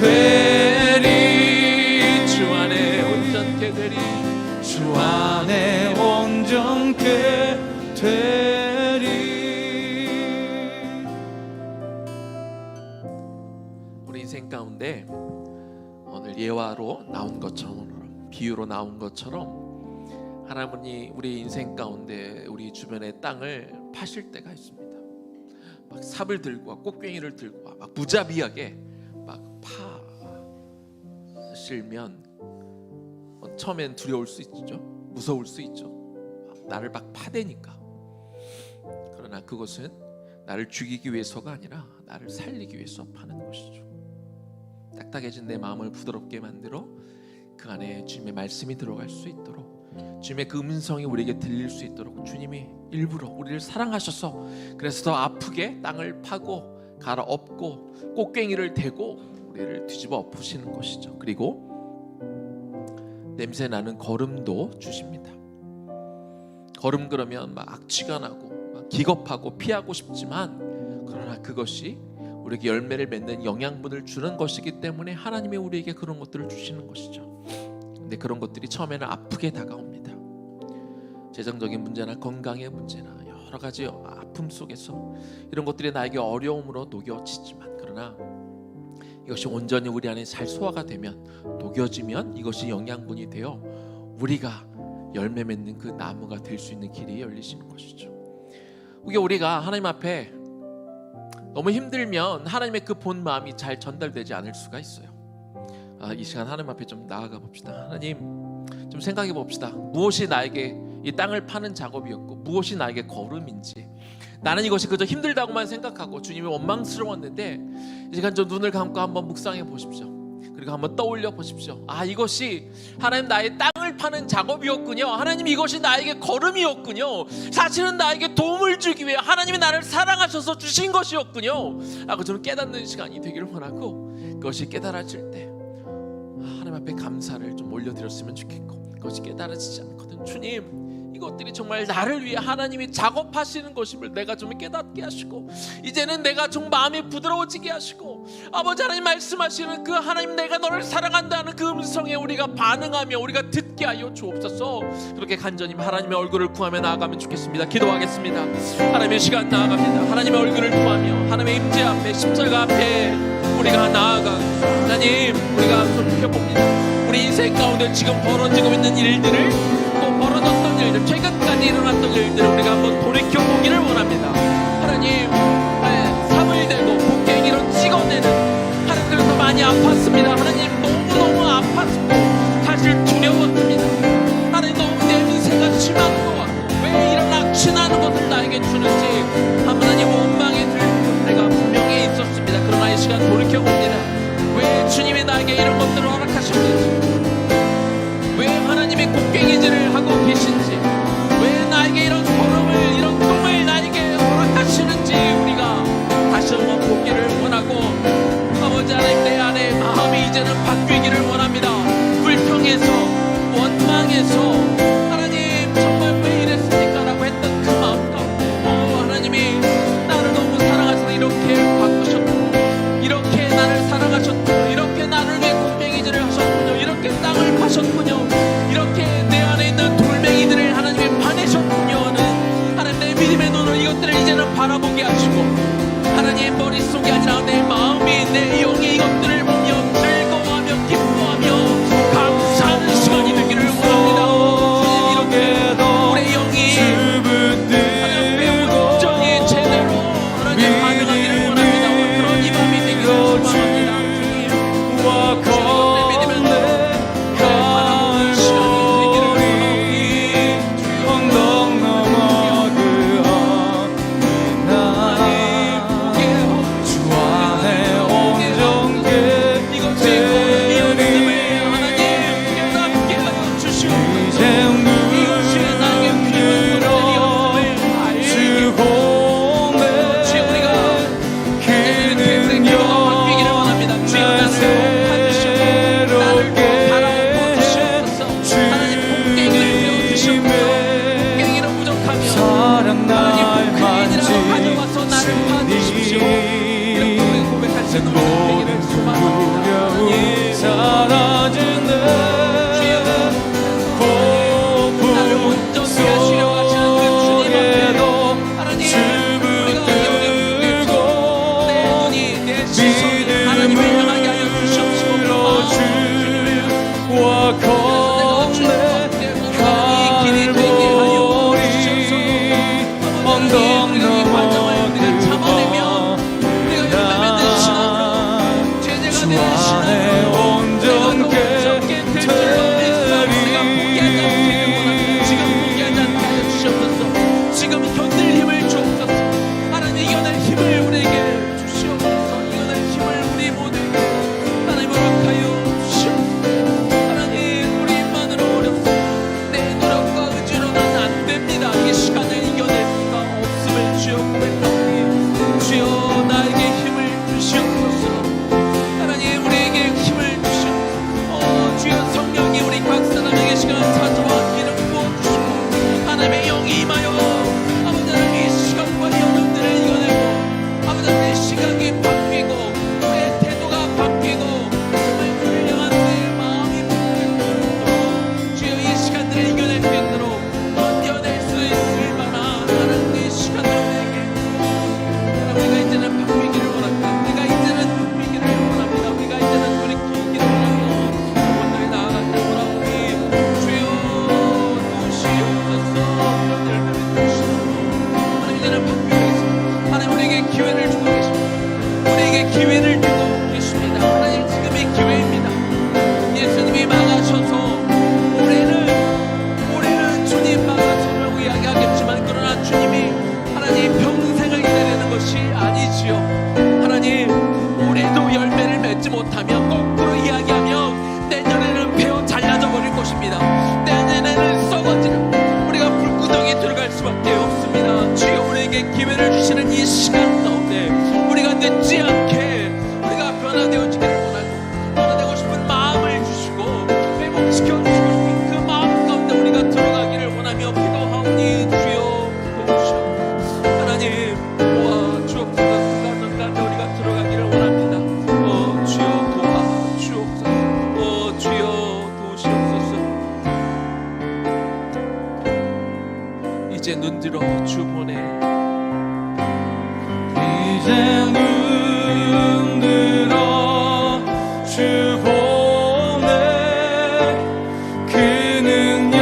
되리. 주 안에 온전케 되리. 주 안에 온전케 되리. 우리 인생 가운데 오늘 예화로 나온 것처럼, 비유로 나온 것처럼 하나님이 우리 인생 가운데 우리 주변의 땅을 파실 때가 있습니다. 막 삽을 들고 와, 꽃괭이를 들고 와, 막 무자비하게 막 파실면 처음엔 두려울 수 있죠. 무서울 수 있죠. 나를 막 파대니까. 그러나 그것은 나를 죽이기 위해서가 아니라 나를 살리기 위해서 파는 것이죠. 딱딱해진 내 마음을 부드럽게 만들어 그 안에 주님의 말씀이 들어갈 수 있도록, 주님의 그 음성이 우리에게 들릴 수 있도록 주님이 일부러 우리를 사랑하셔서 그래서 더 아프게 땅을 파고 갈아엎고 꽃괭이를 대고 우리를 뒤집어 엎으시는 것이죠. 그리고 냄새나는 거름도 주십니다. 거름 그러면 막 악취가 나고 막 기겁하고 피하고 싶지만, 그러나 그것이 우리에게 열매를 맺는 영양분을 주는 것이기 때문에 하나님이 우리에게 그런 것들을 주시는 것이죠. 근데 그런 것들이 처음에는 아프게 다가옵니다. 재정적인 문제나 건강의 문제나 여러 가지 아픔 속에서 이런 것들이 나에게 어려움으로 녹여지지만, 그러나 이것이 온전히 우리 안에 잘 소화가 되면, 녹여지면 이것이 영양분이 되어 우리가 열매 맺는 그 나무가 될 수 있는 길이 열리시는 것이죠. 우리가 하나님 앞에 너무 힘들면 하나님의 그 본 마음이 잘 전달되지 않을 수가 있어요. 이 시간 하나님 앞에 좀 나아가 봅시다. 하나님, 좀 생각해 봅시다. 무엇이 나에게 이 땅을 파는 작업이었고 무엇이 나에게 걸음인지. 나는 이것이 그저 힘들다고만 생각하고 주님이 원망스러웠는데, 이 시간 좀 눈을 감고 한번 묵상해 보십시오. 그리고 한번 떠올려 보십시오. 이것이 하나님 나의 땅을 파는 작업이었군요. 하나님 이것이 나에게 걸음이었군요. 사실은 나에게 도움을 주기 위해 하나님이 나를 사랑하셔서 주신 것이었군요. 그걸 좀 깨닫는 시간이 되기를 원하고, 그것이 깨달아질 때 하나님 앞에 감사를 좀 올려드렸으면 좋겠고, 그것이 깨달아지지 않거든. 주님, 이것들이 정말 나를 위해 하나님이 작업하시는 것임을 내가 좀 깨닫게 하시고, 이제는 내가 좀 마음이 부드러워지게 하시고, 아버지 하나님 말씀하시는 그 하나님, 내가 너를 사랑한다는 그 음성에 우리가 반응하며 우리가 듣게 하여 주옵소서. 그렇게 간절히 하나님의 얼굴을 구하며 나아가면 좋겠습니다. 기도하겠습니다. 하나님의 시간 나아갑니다. 하나님의 얼굴을 구하며 하나님의 임재 앞에, 십자가 앞에 우리가 나아가, 하나님, 우리가 돌이켜봅니다. 우리 인생 가운데 지금 벌어지고 있는 일들을, 또 벌어졌던 일들, 최근까지 일어났던 일들을 우리가 한번 돌이켜보기를 원합니다. 하나님, 삽을 대고 곡괭이로 찍어내는, 하나님 그래서 많이 아팠습니다. 하나님 너무너무 아팠고 사실 두려웠습니다. 하나님 너무 내 인생가 심한 것 같고, 왜 이런 악취나는 것을 나에게 주는지 하나님 원망이 들고 내가 분명히 있었습니다. 그러나 이 시간 돌이켜봅니다. 왜 주님이 나에게 이런 것들을 허락하셨는지, 왜 하나님의 곡괭이질을 하고 계신지, 왜 나에게 이런 걸음을, 이런 똥을 나에게 허락하시는지 우리가 다시 한번 보기를 원하고, 아버지 하나님, 내 안에 마음이 이제는 바뀌기를 원합니다. 불평해서, 원망해서, 하나님 정말 왜 이랬습니까? 라고 했던 그 마음 가운데 하나님이 나를 너무 사랑하셔서 이렇게 바꾸셨고, 이렇게 나를 사랑하셨고, 이렇게 나를 위해 곡괭이질을 하셨군요. 이렇게 땅을 파셨군요. 이렇게 내 안에 있는 돌멩이들을 하나님이 파내셨군요는 하나님, 내 믿음의 눈으로 이것들을 이제는 바라보게 하시고, 하나님 머릿속이 아니라 내 마음이, 내 영이 이것들을 보며 즐거워하며 기뻐하며 안에 온전케 지금 견딜 힘을 주옵소서. 하나님 이겨낼 힘을 우리에게 주시옵소서. 이겨낼 힘을 우리 모두에게 하나님 허락하여 주시옵소서. 하나님 우리만으로 어렵습니다. 내 노력과 의지로는 안 됩니다. 이 시간을 이겨낼 수가 없음을 주여 고백합니다. 주여 나에게 힘을 주시옵소서. 하나님 우리에게 힘을 주시옵소서. 주여 성령이 우리 각 사람에게 시간을 찾아와 기름 부어주시고 하나님의 영이 임하여 시각이 바뀌고 내 태도가 바뀌고 정말 훌륭한 내 마음이 바뀌고 주여 이 시간들을 이겨낼 수 있도록 견뎌낼 수 있을 만한 하나님의 시간을 우리에게 우리가 이제는 바뀌기를 원합니다. 우리가 이제는 바뀌기를 원합니다. 우리가 이제는 돌이키기를 원합니다. 오늘 나아가기를 원하오니 주여 도우시옵소서. 하나님 이제는 바뀌고 계십니다. 하나님 우리에게 기회를 주고 계십니다. 우리에게 기회를 주고 계십니다. 하나님 지금이 기회입니다. 예수님이 막아서서 올해는 주님 막아서라고 이야기하겠지만 그러나 주님이 하나님 평생을 기다리는 것이 아니지요. 하나님 올해도 열매를 맺지 못하면 거꾸로 이야기하면 내년에는 베어 잘라져 버릴 것입니다. 내년에는 썩어지는 우리가 불구덩이에 들어갈 수밖에 없습니다. 주여 우리에게 기회를 주시는 이 시간 가운데 우리가 늦지 않게 우리가 변화되어지기를 원하고 변화되고 싶은 마음을 주시고 회복시켜주시고 싶은 그 마음 가운데 우리가 들어가기를 원하며 기도하오니 주여 도우시옵소서. 하나님 도와주옵소서. 그 가정 가운데 우리가 들어가기를 원합니다. 주여 도와주옵소서. 주여 도우시옵소서. 이제 눈들어 주 보내 이제 눈들어 주 보내 그 능력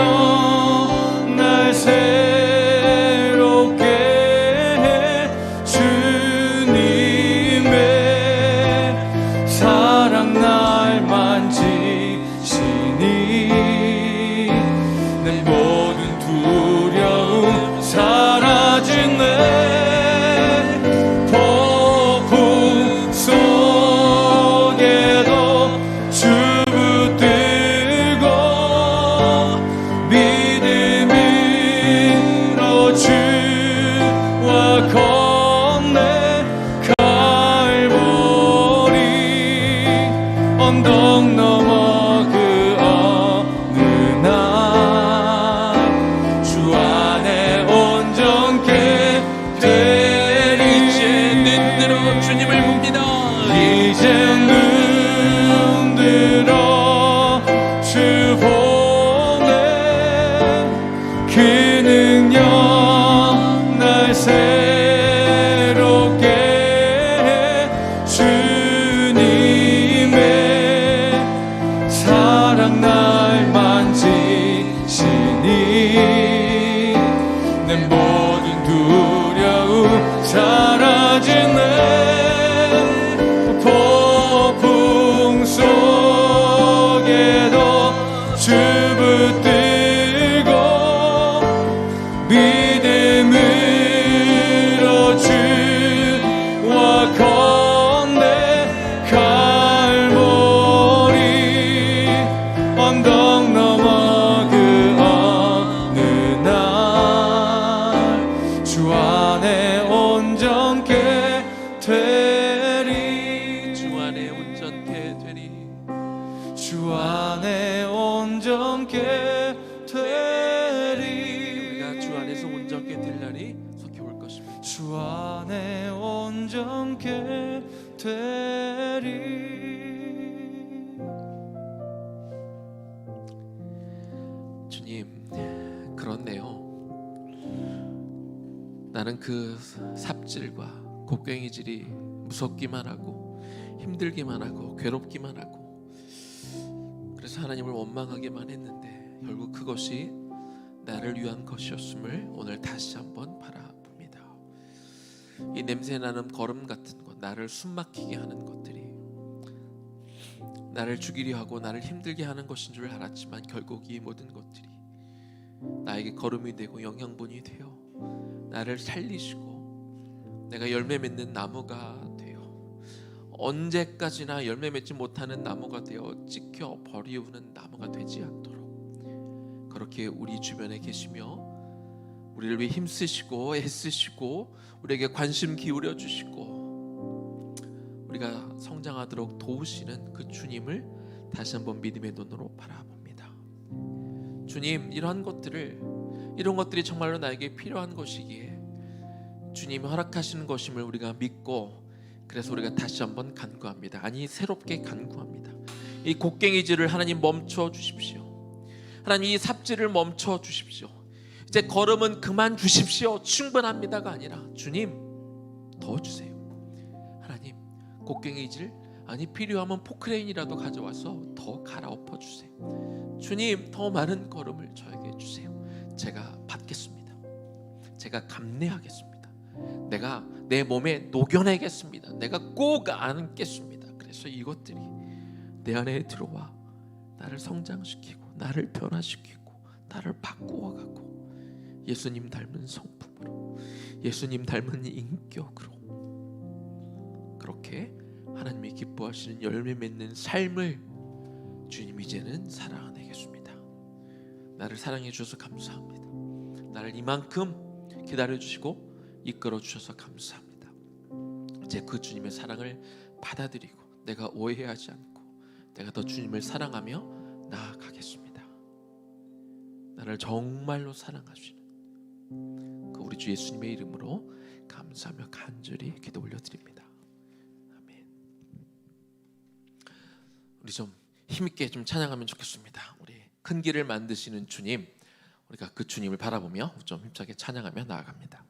날 새롭게 해 주님의 사랑 날 만지시니 내 모든 두려움 사라지네. 언덕 넘어 그 어느 날 주 안에 온전케 되리. 이제 눈들어 주님을 봅니다. 이제 눈들어 주 보네 그 능력 날 새롭게 해 주님의 사랑 날 만지시니 내 모든 두려움 사라지네. 폭풍 속에도 주 붙들고 믿음으로 주와 건네 갈보리 언덕 넘어 그 어느 날 주 안에 온전케 되리. 주 안에 온전케 되리. 주 안에 온전케 되리. 우리가 주 안에서 온전케 될 날이 속히 올 것입니다. 주 안에 온전케 되리. 주님, 그렇네요. 나는 그 삽질과 곡괭이질이 무섭기만 하고 힘들기만 하고 괴롭기만 하고 그래서 하나님을 원망하기만 했는데 결국 그것이 나를 위한 것이었음을 오늘 다시 한번 바라봅니다. 이 냄새나는 거름 같은 것, 나를 숨막히게 하는 것들이 나를 죽이려 하고 나를 힘들게 하는 것인 줄 알았지만 결국 이 모든 것들이 나에게 걸음이 되고 영양분이 되어 나를 살리시고 내가 열매 맺는 나무가 되어 언제까지나 열매 맺지 못하는 나무가 되어 찍혀 버리우는 나무가 되지 않도록 그렇게 우리 주변에 계시며 우리를 위해 힘쓰시고 애쓰시고 우리에게 관심 기울여 주시고 우리가 성장하도록 도우시는 그 주님을 다시 한번 믿음의 눈으로 바라봅니다. 주님, 이런 것들이 정말로 나에게 필요한 것이기에 주님이 허락하시는 것임을 우리가 믿고 그래서 우리가 다시 한번 간구합니다. 아니, 새롭게 간구합니다. 이 곡괭이질을 하나님 멈춰 주십시오. 하나님, 이 삽질을 멈춰 주십시오. 이제 걸음은 그만 주십시오. 충분합니다가 아니라 주님 더 주세요. 하나님, 곡괭이질 아니 필요하면 포크레인이라도 가져와서 더 갈아엎어 주세요. 주님, 더 많은 걸음을 저에게 주세요. 제가 받겠습니다. 제가 감내하겠습니다. 내가 내 몸에 녹여내겠습니다. 내가 꼭 안겠습니다. 그래서 이것들이 내 안에 들어와 나를 성장시키고 나를 변화시키고 나를 바꾸어가고 예수님 닮은 성품으로 예수님 닮은 인격으로 그렇게 하나님이 기뻐하시는 열매 맺는 삶을 주님 이제는 살아내겠습니다. 나를 사랑해 주셔서 감사합니다. 나를 이만큼 기다려 주시고 이끌어 주셔서 감사합니다. 이제 그 주님의 사랑을 받아들이고 내가 오해하지 않고 내가 더 주님을 사랑하며 나아가겠습니다. 나를 정말로 사랑하시는 그 우리 주 예수님의 이름으로 감사하며 간절히 기도 올려드립니다. 아멘. 우리 좀 힘있게 좀 찬양하면 좋겠습니다. 우리 큰 길을 만드시는 주님, 우리가 그 주님을 바라보며 좀 힘차게 찬양하며 나아갑니다.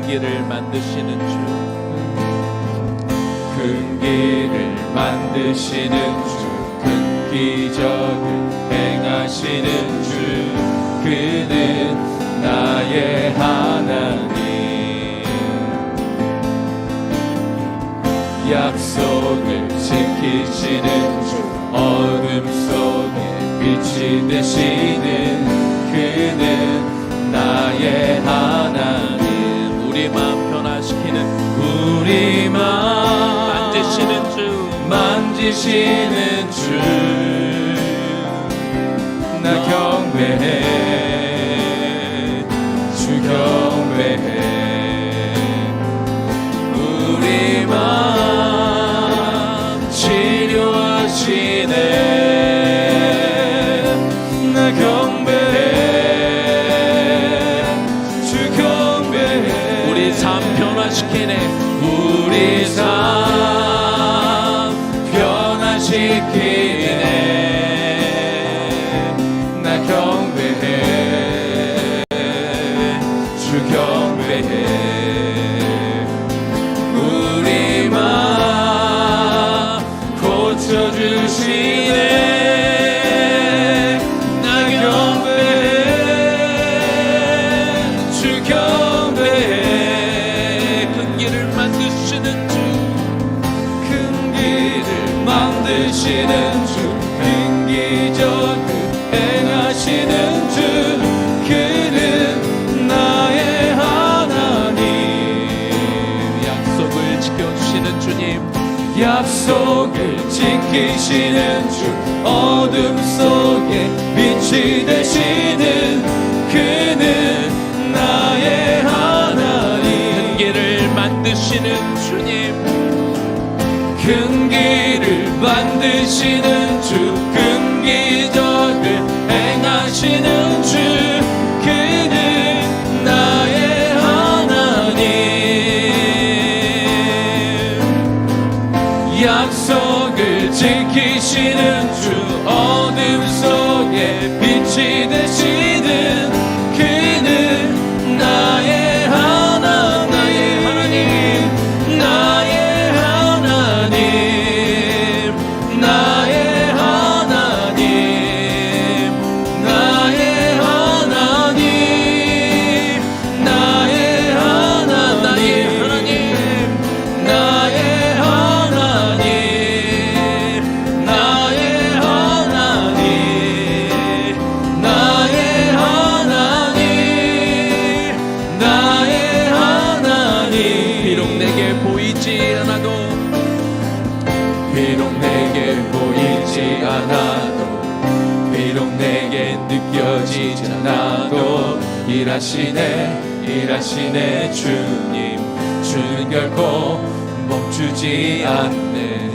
길을 만드시는 주, 큰 길을 만드시는 주, 큰 기적을 행하시는 주, 그는 나의 하나님. 약속을 지키시는 주, 어둠 속에 빛이 되시는 그는 나의 하나님. 우리 마음 변화시키는 우리 마음 만지시는 주, 나 경배해, 주 경배해. 우리 마음 치료하시네, 나 경배해, 주 경배해. 우리 삶 변화시키네, 우리 삶 변화시키네, 나 경배해, 주 경배해. 우리 마음 고쳐주시네, 나 경배해, 주 경배해. 큰 길을 만드시는 주, 큰 길을 만드시는 주, 큰 기적을 행하시는 주, 그는 나의 하나님. 약속을 지켜주시는 주님, 약속을 지키시는 주, 어둠 속에 빛이 되시는 그는 나의 하나님. 큰 길을 만드시는 주님, 큰 길을 만드시는 주, 큰 기적을 행하시는 주, 그는 나의 하나님. 약속을 지키시는 주, 어둠 속에 빛이 되시는 그는 나의 하나님. 나의 하나님, 나의 하나님, 나의 하나님, 나의 하나님, 나의 하나님, 나의 하나님, 나의 하나님, 나의 하나님. 비록 내게 보이지 않아도, 비록 내게 보이지 않아도, 비록 내게 느껴지지 않아도, 일하시네 주님, 주는 결코 멈추지 않네.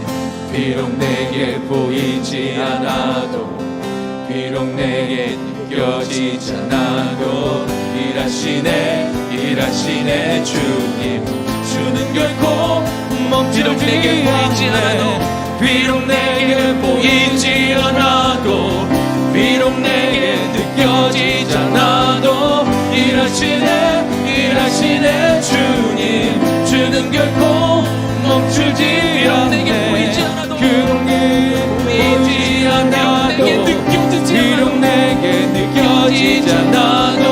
비록 내게 보이지 않아도, 비록 내게 느껴지지 않아도, 일하시네 주님, 주는 결코 비록 내게 보이지 않아도, 비록 내게 보이지 않아도, 비록 내게 느껴지지 않아도, 일하시네 주님, 주는 결코 멈추지 않네. 비록 내게 느껴지지 않아도,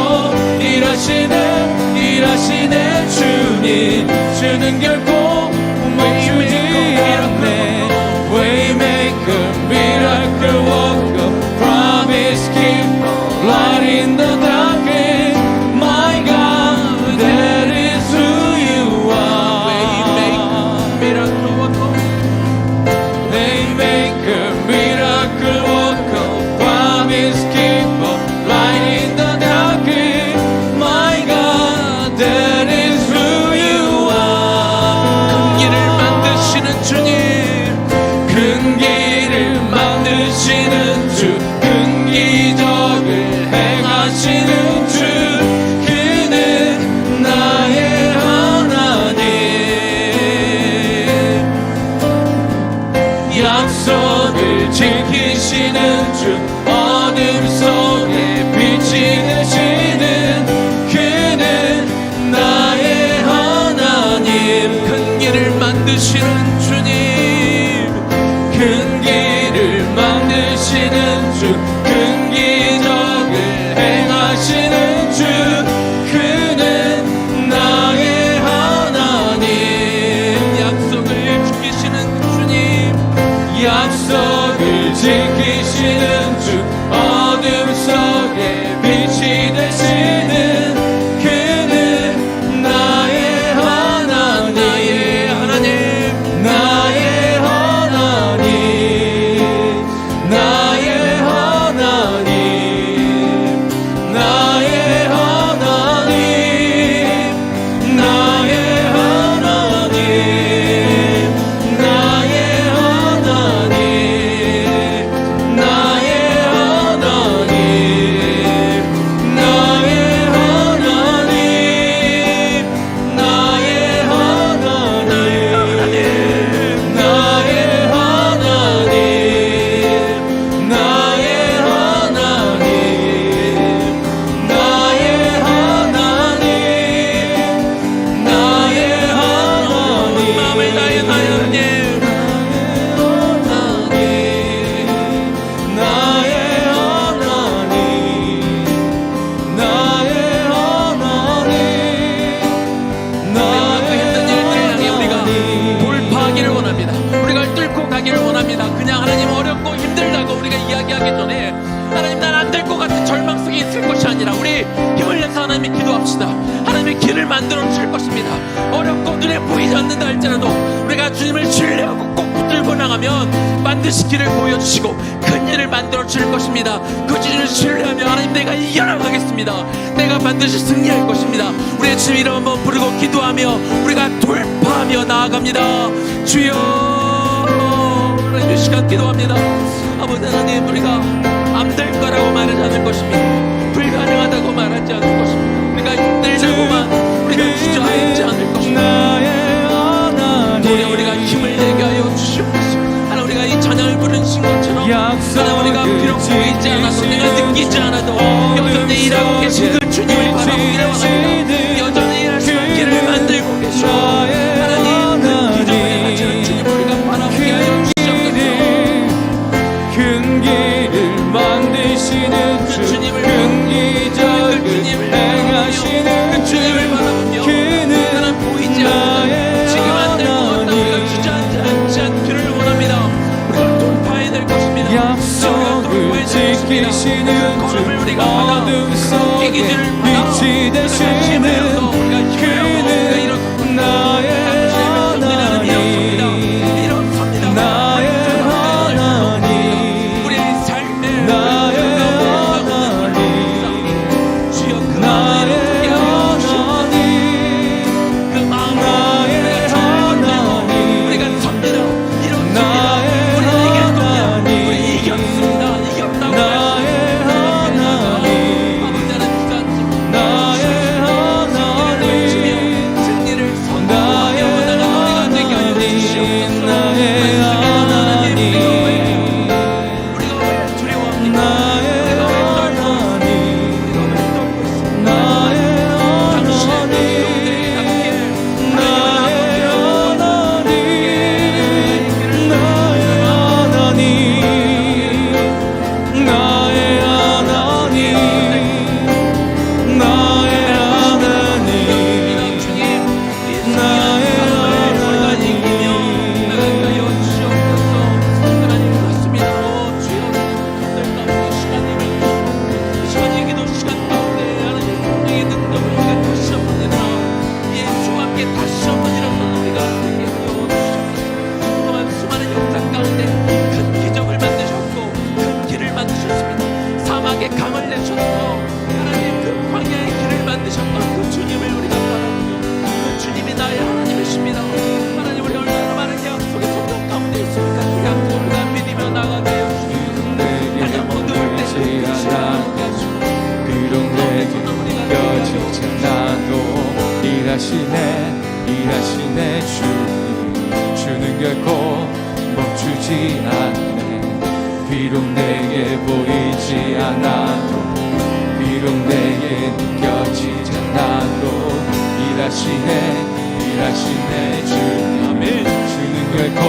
일하시네 주님, 주는 결코 멈추지 않네. Waymaker, miracle worker, promise keeper, light in the darkness. My God, that is who you are. miracle worker, Waymaker, miracle worker, promise keeper, light in the darkness. My God, that is who you are. 큰 길을 만드시는 주님, 큰 길을 만드시는 주, 큰 기적을 행하시는 주, 그는 나의 하나님. 약속을 지키시는 주, 어둠 속에 빛이 되시는 그는 나의 하나님. 큰 길을 만드시는 주님, 큰 길을 만드시는 주, 큰 기적을 행하시는 주, 그는 나의 하나님. 약속을 지키시는 주님, 약속을 지키시는 주, 어둠 속에 빛이 되시는 그는 나의 하나님. 나의 하나님, 나의 하나님, 나의 하나님, 나의 하나님, 나의 하나님, 나의 하나님, 나의 하나님, 나의 하나님, 나의 하나님, 나의 하나님, 나의 하나님, 나의 하나님, 마음을 다해 하나님, 나의 하나님, 나의 하나님, 그 힘든 일들을 향해 우리가 돌파하기를 원합니다. 우리가 뚫고 가기를 원합니다. 그냥 하나님 어렵고 힘들다고 우리가 이야기하기 전에 하나님 난 안 될 것 같은 절망 속에 있을 것이 아니라 우리 힘을 내서 하나님의 기도합시다. 하나님의 길을 만들어 주실 것입니다. 어렵고 눈에 보이지 않는다 할지라도 우리가 주님을 신뢰하고 꼭 붙들고 끌고 나가면 반드시 길을 보여주시고 큰 일을 만들어 주실 것입니다. 그 주님을 신뢰하며 하나님 내가 이겨나가겠습니다. 내가 반드시 승리할 것입니다. 우리의 주님 이름 한번 부르고 기도하며 우리가 돌파하며 나아갑니다. 주여 하나님 이 시간 기도합니다. 아버지 하나님 우리가 안 될 거라고 말하지 않을 것입니다. 불가능하다고 말하지 않을 것입니다. 우리가 힘들다고만 우리가 주저앉지 않을 것입니다. 도리어 우리가 힘을 내게 하여 주시옵소서. 하나님 우리가 이 찬양을 부르신 것처럼 하나님 우리가 비록 보이지 않아도 내가 느끼지 않아도 여전히 일하고 계신 그 주님을 바라보기를 원합니다. 여전히 일하시는 길을 만들고 계시고 하나님 그 기적을 행하시는 주님을 우리가 바라보게 하여 주시옵소서. 큰 길을 만드시는 주, 큰 기적을 행하시는 그 주님을 바라보며 하나님 보이지 않는 지금 안 될 것 같다 우리가 주저앉지 않기를 원합니다. 우리가 돌파해낼 것입니다. 약속을 지키시는 주, 어둠 속에 빛이 되시는 그는 나의 일하시네 주는 결코 멈추지 않네. 비록 내게 보이지 않아도 비록 내게 느껴지지 않아도 일하시네 주는 결코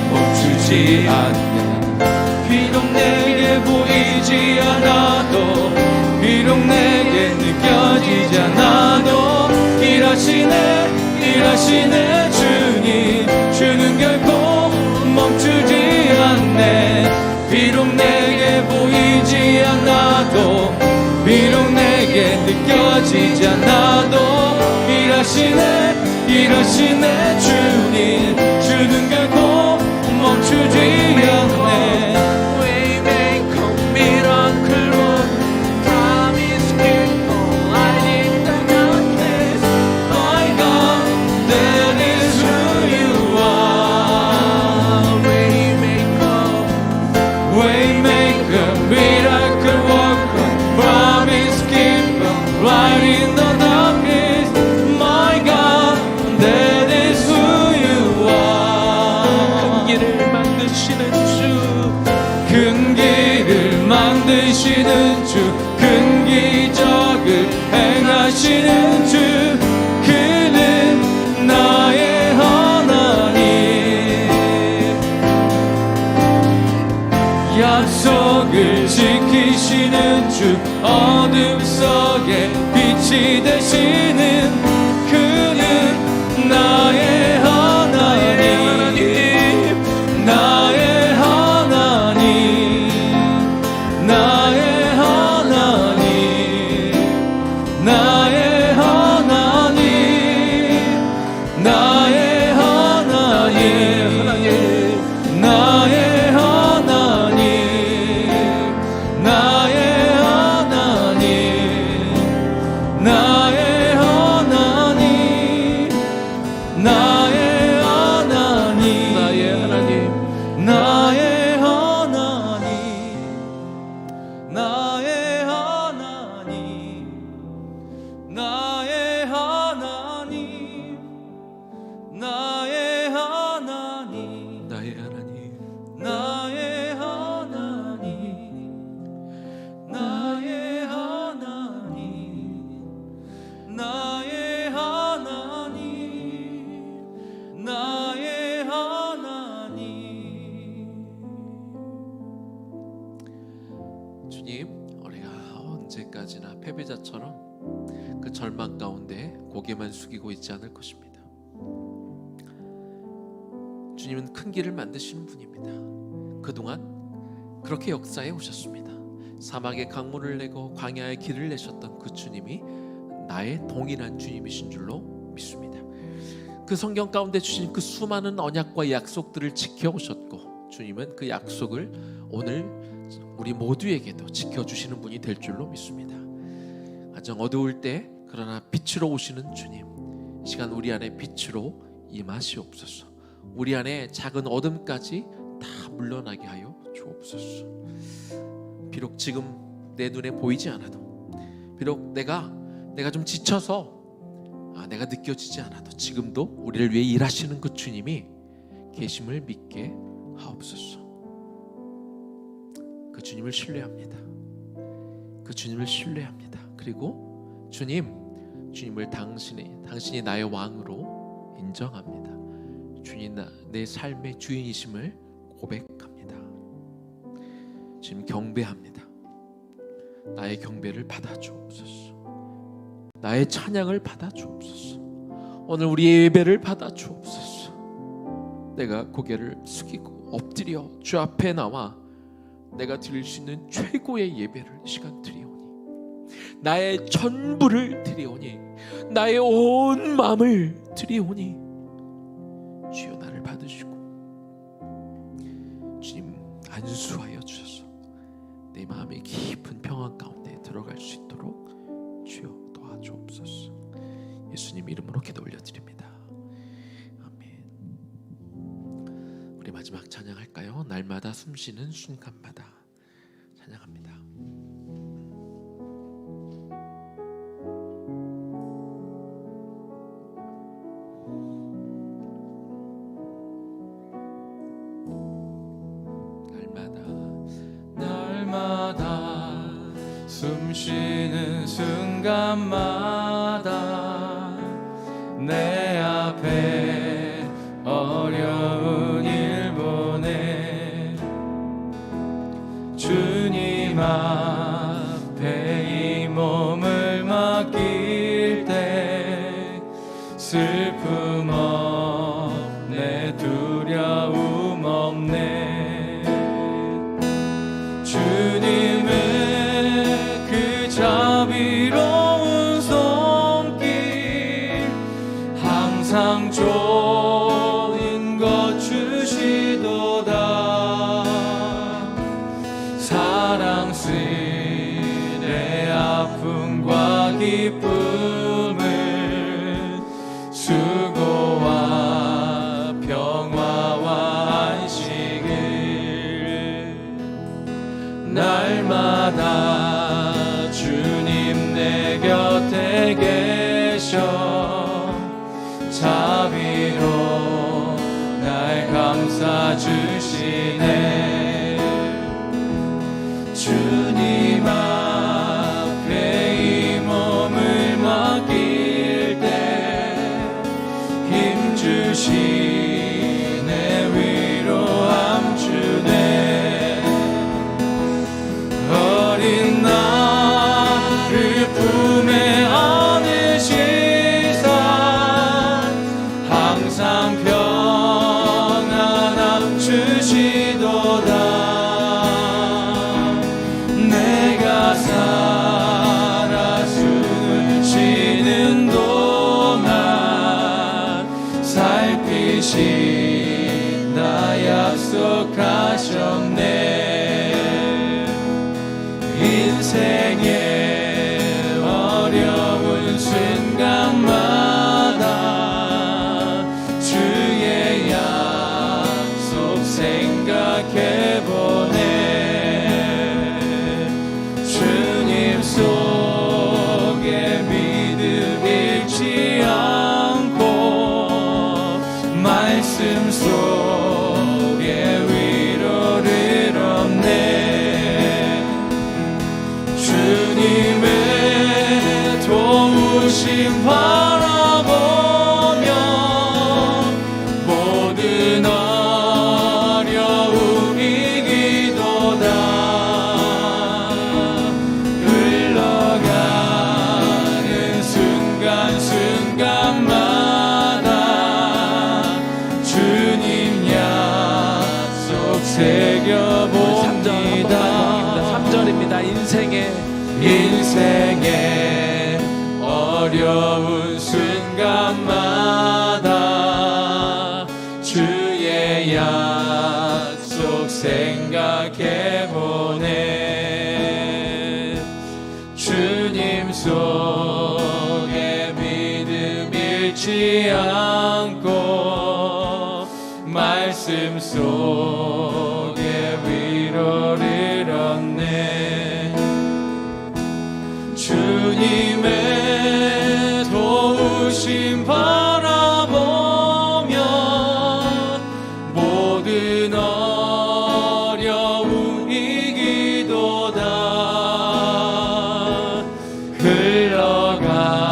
멈추지 않네. 비록 내게 보이지 않아도 비록 내게 느껴지지 않아도 일하시네 주는 결코 멈추지 않네. 비록 내게 보이지 않아도 비록 내게 느껴지지 않아도 일하시네 주는 결코 멈추지 않네. 만드시는 주, 큰 기적을 행하시는 주, 그는 나의 하나님. 약속을 지키시는 주, 어둠 속에 빛이 되시는 그는 나의 하나님. 나의 하나님, 나의 하나님, 나의 하나님, 나의 하나님, 나의 하나님, 나의 하나님, 나의 하나님, 나의 하나님, 나의 하나님, 나의 하나님, 나의 하나님, 나의 하나님. 주님, 우리가 언제까지나 패배자처럼 그 절망 가운데 고개만 숙이고 있지 않을 것입니다. 주님은 큰 길을 만드시는 분입니다. 그동안 그렇게 역사에 오셨습니다. 사막에 강물을 내고 광야에 길을 내셨던 그 주님이 나의 동일한 주님이신 줄로 믿습니다. 그 성경 가운데 주신 그 수많은 언약과 약속들을 지켜오셨고, 주님은 그 약속을 오늘 우리 모두에게도 지켜주시는 분이 될 줄로 믿습니다. 가정 어두울 때 그러나 빛으로 오시는 주님, 이 시간 우리 안에 빛으로 임하시옵소서. 우리 안에 작은 어둠까지 다 물러나게 하여 주옵소서. 비록 지금 내 눈에 보이지 않아도, 비록 내가 좀 지쳐서 내가 느껴지지 않아도, 지금도 우리를 위해 일하시는 그 주님이 계심을 믿게 하옵소서. 그 주님을 신뢰합니다. 그 주님을 신뢰합니다. 그리고 주님을 당신이 나의 왕으로 인정합니다. 주님, 내 삶의 주인이심을 고백합니다. 주님, 경배합니다. 나의 경배를 받아주옵소서. 나의 찬양을 받아주옵소서. 오늘 우리의 예배를 받아주옵소서. 내가 고개를 숙이고 엎드려 주 앞에 나와 내가 드릴 수 있는 최고의 예배를 이 시간 드리오니, 나의 전부를 드리오니, 나의 온 마음을 드리오니, 주여 나를 받으시고 주님 안수하여 주셔서 내 마음의 깊은 평안 가운데 들어갈 수 있도록 주여 도와주옵소서. 예수님 이름으로 기도 올려드립니다. 아멘. 우리 마지막 찬양할까요? 날마다 숨쉬는 순간마다 찬양합니다. 날마다 숨쉬는 순간마다 내 앞에 어려운 일 보내 주님 앞에 이 몸을 맡길 때 슬픔 없네, 두려움 없네. 주님의 그 자비로운 손길 항상 좋은 것 주시도다. 사랑스레 아픔과 기쁨을, 수고와 평화와 안식을 날마다 주님 내 곁에 계셔 자비로 날 감싸주시네. 주님 앞에 이 몸을 맡길 때 힘주시네, 위로함 주네. 어린 나를 품에 안으시사 항상 평안함 주시도다. 내가 살아 숨을 쉬는 동안 살피신다 약속하셨네. 인생의 어려운 순간마다 주의 약속 생각해보네. 도우심 바라보며 모든 어려움 이기도다. 흘러가는 순간순간마다 주님 약속 새겨봅니다. 3절입니다. 인생의 어려운 순간마다 주의 약속 생각해보네. 주님 속에 믿음 잃지 않고 말씀 속에 위로를 얻네. 주님의 도우심 바라보며 모든 어려움 이기도다. 흘러가는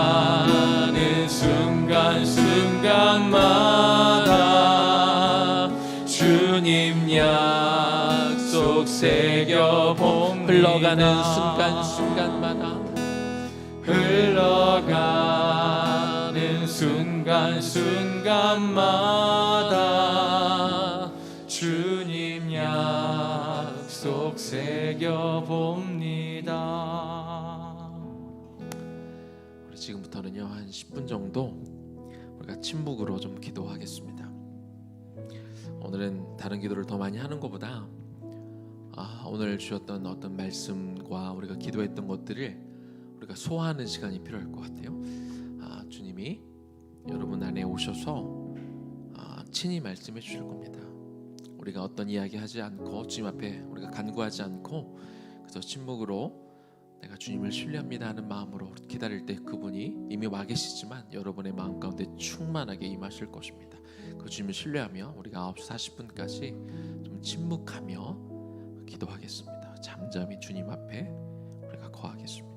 순간순간마다 주님 약속 새겨봅니다. 흘러가는 순간순간마다 흘러가는 순간순간마다 주님 약속 새겨봅니다. 우리 지금부터는요 한 10분 정도 우리가 침묵으로 좀 기도하겠습니다. 오늘은 다른 기도를 더 많이 하는 것보다 오늘 주셨던 어떤 말씀과 우리가 기도했던 것들을 우리가 소화하는 시간이 필요할 것 같아요. 주님이 여러분 안에 오셔서 친히 말씀해 주실 겁니다. 우리가 어떤 이야기 하지 않고 주님 앞에 우리가 간구하지 않고 그래서 침묵으로 내가 주님을 신뢰합니다 하는 마음으로 기다릴 때 그분이 이미 와 계시지만 여러분의 마음 가운데 충만하게 임하실 것입니다. 그 주님을 신뢰하며 우리가 9시 40분까지 좀 침묵하며 기도하겠습니다. 잠잠히 주님 앞에 우리가 거하겠습니다.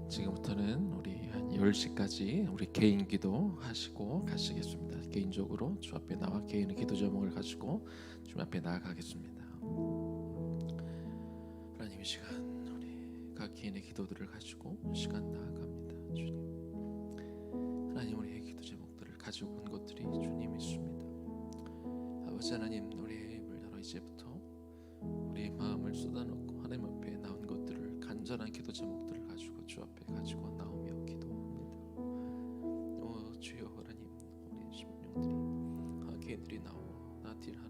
지금부터는 우리 한 10시까지 우리 개인 기도 하시고 가시겠습니다. 개인적으로 주 앞에 나와 개인의 기도 제목을 가지고 주 앞에 나아가겠습니다. 하나님, 이 시간 우리 각 개인의 기도들을 가지고 시간 나아갑니다. 주님, 하나님, 우리의 기도 제목들을 가지고 온 것들이 주님 있습니다. 아버지 하나님, 우리의 입을 열어 이제부터 우리의 마음을 쏟아놓고 하나님 앞에 나온 것들을 간절한 기도 제목들을 가지고 주 앞에 가지고 나오며 기도합니다. 주여 하나님, 우리 심령들이 개인들이 나오 나딜